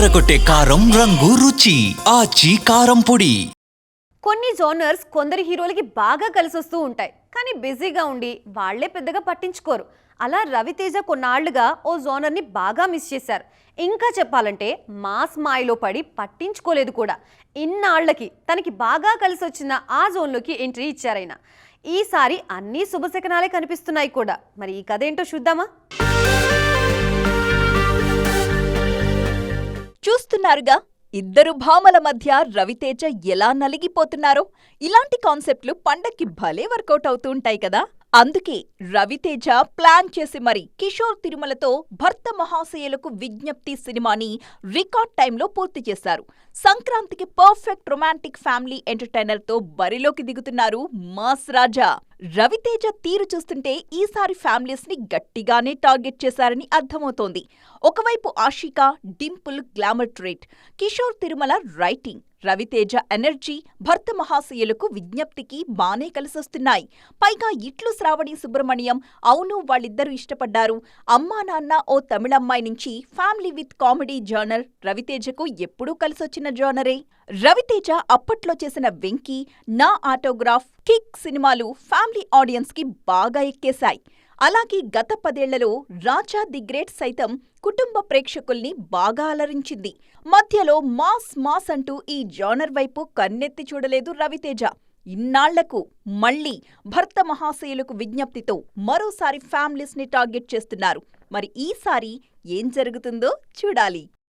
అదరగొట్టే కారం రంగు రుచి ఆచి కారం పొడి. కొన్ని జోనర్స్ కొందరి హీరోలకి బాగా కలిసొస్తూ ఉంటాయి, కానీ బిజీగా ఉండి వాళ్లే పెద్దగా పట్టించుకోరు. అలా రవితేజ కొన్నాళ్లుగా ఓ జోనర్ని బాగా మిస్ చేశారు. ఇంకా చెప్పాలంటే మాస్ మాయలో పడి పట్టించుకోలేదు కూడా. ఇన్నాళ్లకి తనకి బాగా కలిసొచ్చిన ఆ జోన్లోకి ఎంట్రీ ఇచ్చారైన. ఈసారి అన్ని శుభశకనాలే కనిపిస్తున్నాయి కూడా. మరి ఈ కథ ఏంటో చూద్దామా? చూస్తున్నారుగా, ఇద్దరు భామల మధ్య రవితేజ ఎలా నలిగిపోతున్నారో. ఇలాంటి కాన్సెప్ట్లు పండక్కి భలే వర్కౌట్ అవుతూ ఉంటాయి కదా. అందుకే రవితేజ ప్లాన్ చేసి మరి కిషోర్ తిరుమలతో భర్త మహాశయులకు విజ్ఞప్తి సినిమాని రికార్డ్ టైంలో పూర్తి చేశారు. సంక్రాంతికి పర్ఫెక్ట్ రొమాంటిక్ ఫ్యామిలీ ఎంటర్టైనర్ తో బరిలోకి దిగుతున్నారు మాస్ రాజా. రవితేజ తీరు చూస్తుంటే ఈసారి ఫ్యామిలీస్ ని గట్టిగానే టార్గెట్ చేశారని అర్థమవుతోంది. ఒకవైపు Ashika, Dimple glamour treat, Kishore Tirumala writing, Raviteja energy భర్త మహాశయులకు విజ్ఞప్తికి బానే కలిసొస్తున్నాయి. పైగా ఇట్లు శ్రావణి సుబ్రమణ్యం, అవును వాళ్ళిద్దరూ ఇష్టపడ్డారు, అమ్మా నాన్న ఓ తమిళమ్మాయి నుంచి ఫ్యామిలీ విత్ కామెడీ జర్నర్ రవితేజకు ఎప్పుడూ కలిసొచ్చిన జర్నరే. రవితేజ అప్పట్లో చేసిన వెంకీ, నా ఆటోగ్రాఫ్, కిక్ సినిమాలు ఫ్యామిలీ ఆడియన్స్ కి బాగా ఎక్కేశాయి. అలాగే గత 10 ఏళ్లలో రాజా ది గ్రేట్ సైతం కుటుంబ ప్రేక్షకుల్ని బాగా అలరించింది. మధ్యలో మాస్ మాస్ అంటూ ఈ జానర్ వైపు కన్నెత్తి చూడలేదు రవితేజ. ఇన్నాళ్లకు మళ్లీ భర్త మహాశయులకు విజ్ఞప్తితో మరోసారి ఫ్యామిలీస్ ని టార్గెట్ చేస్తున్నారు. మరి ఈసారి ఏం జరుగుతుందో చూడాలి.